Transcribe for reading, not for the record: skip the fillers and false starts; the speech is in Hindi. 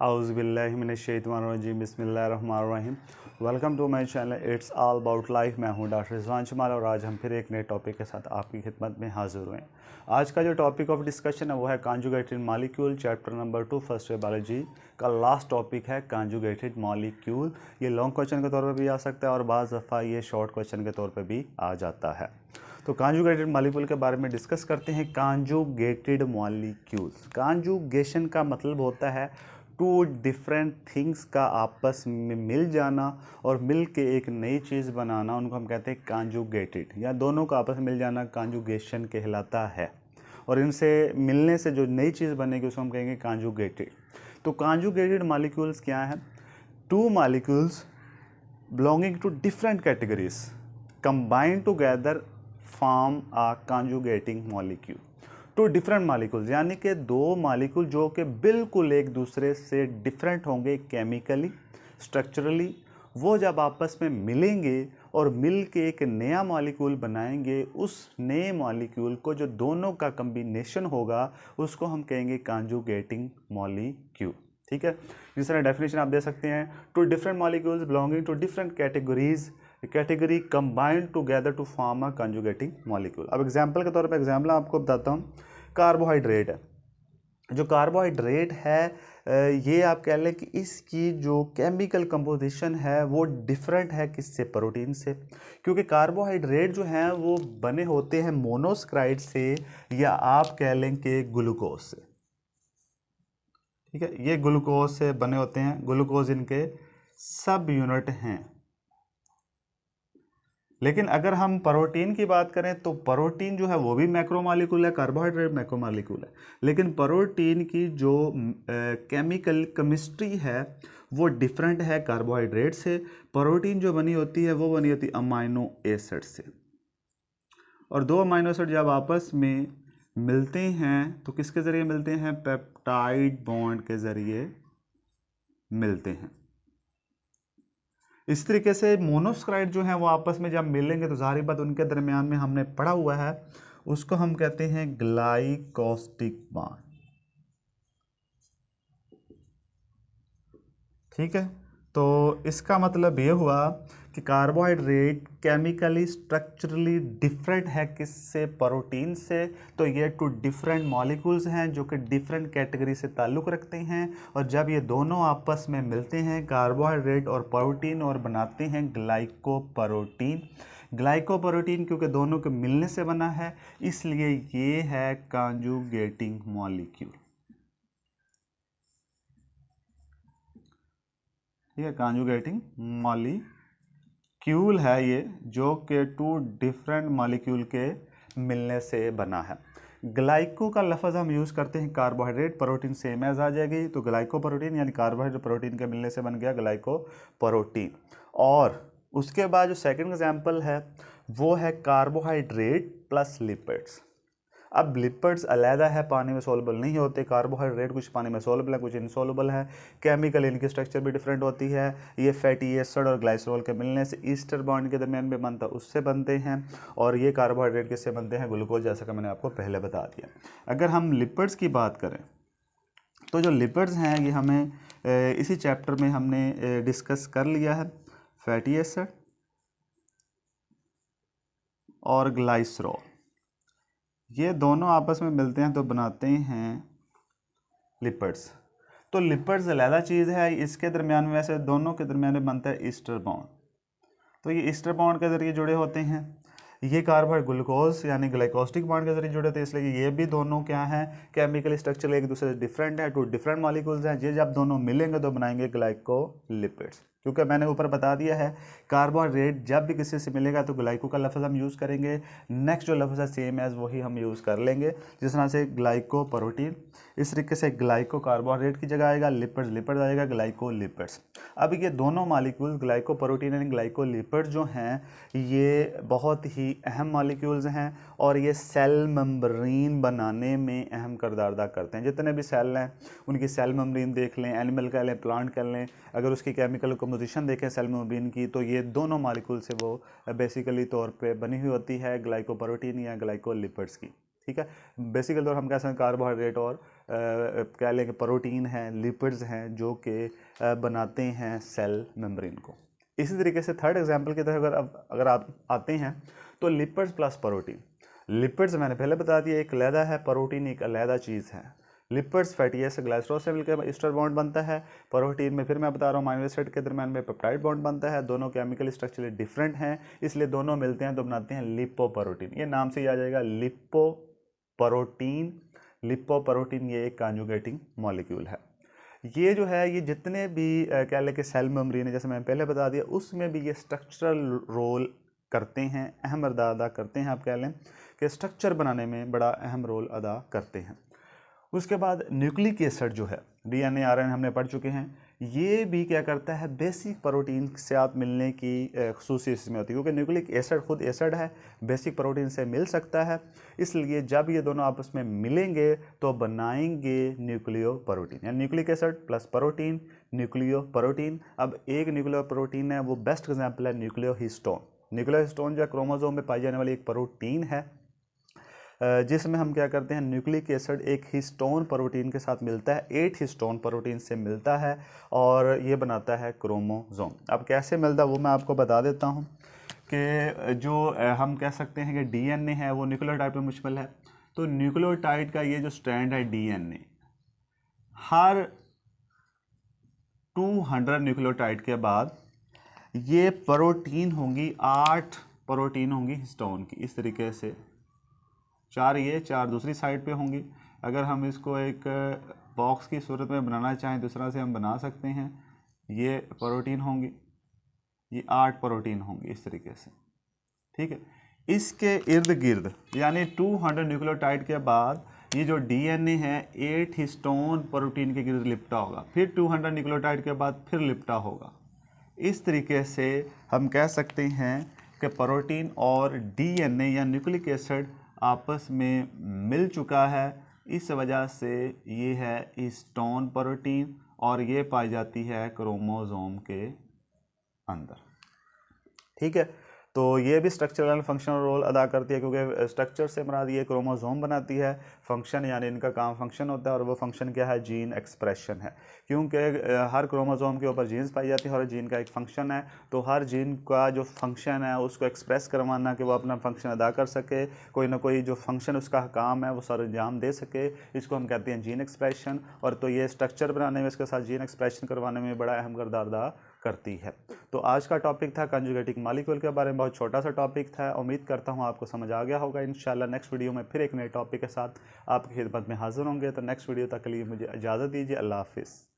आउज़ुबिल्लाहिमिनश्शैतानिर्रजीम बिस्मिल्लाहिर्रहमानिर्रहीम। Welcome to my channel it's all about life. मैं हूं डॉक्टर रिजवान जमाल और आज हम फिर एक नए टॉपिक के साथ आपकी खिदमत में हाजिर हुए हैं। आज का जो टॉपिक ऑफ डिस्कशन है वो है conjugated molecule, chapter number 2 first year biology का लास्ट टॉपिक है कॉन्जुगेटेड मॉलिक्यूल। ये लॉन्ग क्वेश्चन के तौर पर भी आ सकता है और बाज़ दफ़ा ये शॉर्ट क्वेश्चन के तौर पर भी आ जाता है। तो कॉन्जुगेटेड मॉलिक्यूल के बारे में डिस्कस करते हैं। कॉन्जुगेटेड मॉलिक्यूल्स, कॉन्जुगेशन का मतलब होता है टू डिफरेंट थिंग्स का आपस में मिल जाना और मिल के एक नई चीज़ बनाना, उनको हम कहते हैं कॉन्जुगेटेड, या दोनों का आपस में मिल जाना कॉन्जुगेशन कहलाता है। और इनसे मिलने से जो नई चीज़ बनेगी उसको हम कहेंगे कॉन्जुगेटेड। तो कॉन्जुगेटेड मॉलिक्यूल्स क्या हैं? Two molecules belonging to different categories combined together form a conjugating molecule। Two different molecules यानी कि दो मॉलिक्यूल जो कि बिल्कुल एक दूसरे से डिफरेंट होंगे केमिकली, स्ट्रक्चरली, वो जब आपस में मिलेंगे और मिल के एक नया मॉलिक्यूल बनाएंगे, उस नए मॉलिक्यूल को जो दोनों का कम्बिनेशन होगा उसको हम कहेंगे कॉन्जुगेटिंग मॉलिक्यूल। ठीक है, जिस तरह डेफिनेशन आप दे सकते हैं, two different molecules belonging to different category combined together to form a conjugating molecule. अब एग्जांपल के तौर पे एग्जांपल आपको बताता हूँ। कार्बोहाइड्रेट है, जो कार्बोहाइड्रेट है ये आप कह लें कि इसकी जो केमिकल कंपोजिशन है वो डिफरेंट है किससे? प्रोटीन से। क्योंकि कार्बोहाइड्रेट जो हैं वो बने होते हैं मोनोसक्राइड से, या आप कह लें कि ग्लूकोज से। ठीक है, ये ग्लूकोज से बने होते हैं, ग्लूकोज इनके सब यूनिट हैं। लेकिन अगर हम प्रोटीन की बात करें तो प्रोटीन जो है वो भी मैक्रोमॉलिक्यूल है, कार्बोहाइड्रेट मैक्रोमॉलिक्यूल है। लेकिन प्रोटीन की जो केमिकल केमिस्ट्री है वो डिफरेंट है कार्बोहाइड्रेट से। प्रोटीन जो बनी होती है वो बनी होती है अमाइनो एसिड से, और दो अमाइनो एसिड जब आपस में मिलते हैं तो किसके ज़रिए मिलते हैं? पेप्टाइड बॉन्ड के ज़रिए मिलते हैं। इस तरीके से मोनोसक्राइड जो हैं वो आपस में जब मिलेंगे तो ज़ाहिर बात उनके दरमियान में हमने पढ़ा हुआ है, उसको हम कहते हैं ग्लाइकोस्टिक बॉन्ड। ठीक है, तो इसका मतलब ये हुआ कि कार्बोहाइड्रेट केमिकली स्ट्रक्चरली डिफरेंट है किससे? प्रोटीन से। तो ये टू डिफरेंट मॉलिक्यूल्स हैं जो कि डिफरेंट कैटेगरी से ताल्लुक़ रखते हैं, और जब ये दोनों आपस में मिलते हैं कार्बोहाइड्रेट और प्रोटीन और बनाते हैं ग्लाइकोप्रोटीन। ग्लाइकोप्रोटीन क्योंकि दोनों के मिलने से बना है इसलिए ये है कॉन्जुगेटिंग मॉलिक्यूल। ठीक है, कॉन्जुगेटिंग मॉलिक्यूल है ये, जो कि टू डिफरेंट मॉलिक्यूल के मिलने से बना है। ग्लाइको का लफ्ज़ हम यूज़ करते हैं कार्बोहाइड्रेट प्रोटीन सेम एज आ जाएगी, तो ग्लाइको प्रोटीन यानी कार्बोहाइड्रेट प्रोटीन के मिलने से बन गया ग्लाइको प्रोटीन। और उसके बाद जो सेकंड एग्जांपल है वो है कार्बोहाइड्रेट प्लस लिपिड्स। अब लिपिड्स अलहदा है, पानी में सोलबल नहीं होते। कार्बोहाइड्रेट कुछ पानी में सोलबल है, कुछ इनसोलबल है। केमिकल इनकी स्ट्रक्चर भी डिफरेंट होती है। ये फैटी एसिड और ग्लाइसरॉल के मिलने से ईस्टर बॉन्ड के दरमियान में बनता है, उससे बनते हैं। और ये कार्बोहाइड्रेट किससे बनते हैं? ग्लूकोज, जैसा कि मैंने आपको पहले बता दिया। अगर हम लिपिड्स की बात करें तो जो लिपिड्स हैं ये हमें इसी चैप्टर में हमने डिस्कस कर लिया है। फैटी एसिड और ग्लाइसरॉल ये दोनों आपस में मिलते हैं तो बनाते हैं लिपिड्स। तो लिपिड्स अलग चीज़ है, इसके दरमियान में वैसे दोनों के दरमियान में बनता है ईस्टर बॉन्ड। तो ये ईस्टर बॉन्ड के ज़रिए जुड़े होते हैं। ये कार्बोहाइड्रेट ग्लूकोज यानी ग्लाइकोस्टिक बॉन्ड के जरिए जुड़े होते हैं, इसलिए ये भी दोनों क्या हैं? केमिकल स्ट्रक्चर एक दूसरे से डिफरेंट है, टू डिफरेंट मॉलिक्यूल्स हैं। ये जब दोनों मिलेंगे तो बनाएंगे ग्लाइकोलिपिड्स। क्योंकि मैंने ऊपर बता दिया है कार्बोहाइड्रेट जब भी किसी से मिलेगा तो ग्लाइको का लफ्ज़ हम यूज़ करेंगे, नेक्स्ट जो लफ्ज़ है सेम एज वही हम यूज़ कर लेंगे। जिस तरह से ग्लाइको प्रोटीन, इस तरीके से ग्लाइको कार्बोहाइड्रेट की जगह आएगा, लिपिड्स लिपिड्स आएगा, ग्लाइकोलिपिड्स। अब ये दोनों मॉलिक्यूल ग्लाइको प्रोटीन यानी ग्लाइकोलिपिड्स जो हैं ये बहुत ही अहम मॉलिक्यूल्स हैं और ये सेल मेम्ब्रेन बनाने में अहम किरदार अदा करते हैं। जितने भी सेल हैं उनकी सेल मेम्ब्रेन देख लें, एनिमल कह लें, प्लांट कर लें, अगर उसकी केमिकल कंपोजिशन देखें सेल मेम्ब्रेन की, तो ये दोनों मॉलिक्यूल से वो बेसिकली तौर पे बनी हुई होती है ग्लाइकोप्रोटीन या ग्लाइकोलिपिड्स की। ठीक है, बेसिकल तौर हम कह सकते हैं कार्बोहाइड्रेट और कह लें कि प्रोटीन हैं, लिपिड्स हैं जो कि बनाते हैं सेल मेम्ब्रेन को। इसी तरीके से थर्ड एग्जांपल की तरफ अगर आप आते हैं तो लिपिड्स प्लस प्रोटीन। लिपिड्स मैंने पहले बता दिया एक अलहदा है, प्रोटीन एक अलहदा चीज़ है। लिपिड्स फैटी एसिड ग्लाइसरॉल से मिलकर ईस्टर बॉन्ड बनता है। प्रोटीन में फिर मैं बता रहा हूँ अमीनो एसिड के दरम्यान में पेप्टाइड बॉन्ड बनता है। दोनों केमिकल स्ट्रक्चरली डिफरेंट हैं, इसलिए दोनों मिलते हैं तो बनाते हैं लिपोप्रोटीन। ये नाम से ही आ जाएगा लिपोप्रोटीन। लिपोप्रोटीन ये एक कॉन्जुगेटिंग मॉलिक्यूल है। ये जो है ये जितने भी कह लें कि सेल मेम्ब्रेन है, जैसे मैंने पहले बता दिया, उसमें भी ये स्ट्रक्चरल रोल करते हैं, अहम अदा करते हैं। आप कह लें कि स्ट्रक्चर बनाने में बड़ा अहम रोल अदा करते हैं। उसके बाद न्यूक्लिक एसिड जो है, डीएनए आरएनए हमने पढ़ चुके हैं, ये भी क्या करता है, बेसिक प्रोटीन से आप मिलने की खसूसियत इसमें होती है, क्योंकि न्यूक्लिक एसिड खुद एसिड है, बेसिक प्रोटीन से मिल सकता है। इसलिए जब ये दोनों आपस में मिलेंगे तो बनाएंगे न्यूक्लियो प्रोटीन, यानी nucleic acid plus protein, nucleo protein. अब एक न्यूक्लियो प्रोटीन है, वो बेस्ट एग्जाम्पल है न्यूक्लियो हिस्टोन। न्यूक्लियो हिस्टोन जो है क्रोमोसोम में पाई जाने वाली एक प्रोटीन है, जिसमें हम क्या करते हैं, न्यूक्लिक एसिड एक हिस्टोन प्रोटीन के साथ मिलता है, 8 हिस्टोन प्रोटीन से मिलता है और ये बनाता है क्रोमोसोम। अब कैसे मिलता है वो मैं आपको बता देता हूँ कि जो हम कह सकते हैं कि डीएनए है वो न्यूक्लियोटाइड पर मुश्तमिल है। तो न्यूक्लियोटाइड का ये जो स्ट्रैंड है डीएनए, हर 200 न्यूक्लियोटाइड के बाद ये प्रोटीन होंगी, 8 प्रोटीन होंगी हिस्टोन की, इस तरीके से 4 ये 4 दूसरी साइड पे होंगी। अगर हम इसको एक बॉक्स की सूरत में बनाना चाहें दूसरा से हम बना सकते हैं, ये प्रोटीन होंगी, ये 8 प्रोटीन होंगी इस तरीके से, ठीक है। इसके इर्द गिर्द यानी 200 न्यूक्लियोटाइड के बाद ये जो डीएनए है 8 हिस्टोन प्रोटीन के गिर्द लिपटा होगा, फिर 200 न्यूक्लियोटाइड के बाद फिर लिपटा होगा। इस तरीके से हम कह सकते हैं कि प्रोटीन और डीएनए या न्यूक्लिक एसिड आपस में मिल चुका है। इस वजह से ये है हिस्टोन प्रोटीन और ये पाई जाती है क्रोमोसोम के अंदर, ठीक है। तो ये भी स्ट्रक्चरल एंड फंक्शनल रोल अदा करती है, क्योंकि स्ट्रक्चर से मुराद ये क्रोमोसोम बनाती है, फंक्शन यानी इनका काम फंक्शन होता है, और वो फंक्शन क्या है, जीन एक्सप्रेशन है। क्योंकि हर क्रोमोसोम के ऊपर जीन्स पाई जाती है और जीन का एक फंक्शन है, तो हर जीन का जो फंक्शन है उसको एक्सप्रेस करवाना कि वो अपना फंक्शन अदा कर सके, कोई ना कोई जो फंक्शन उसका काम है वो सर अंजाम दे सके, इसको हम कहते हैं जीन एक्सप्रेशन। और तो ये स्ट्रक्चर बनाने में इसके साथ जीन एक्सप्रेशन करवाने में बड़ा अहम किरदार अदा करती है। तो आज का टॉपिक था कंजुगेटिंग मॉलिक्यूल के बारे में, बहुत छोटा सा टॉपिक था। उम्मीद करता हूँ आपको समझ आ गया होगा। इंशाल्लाह नेक्स्ट वीडियो में फिर एक नए टॉपिक के साथ आपकी खिदमत में हाजिर होंगे। तो नेक्स्ट वीडियो तक के लिए मुझे इजाज़त दीजिए। अल्लाह हाफिज़।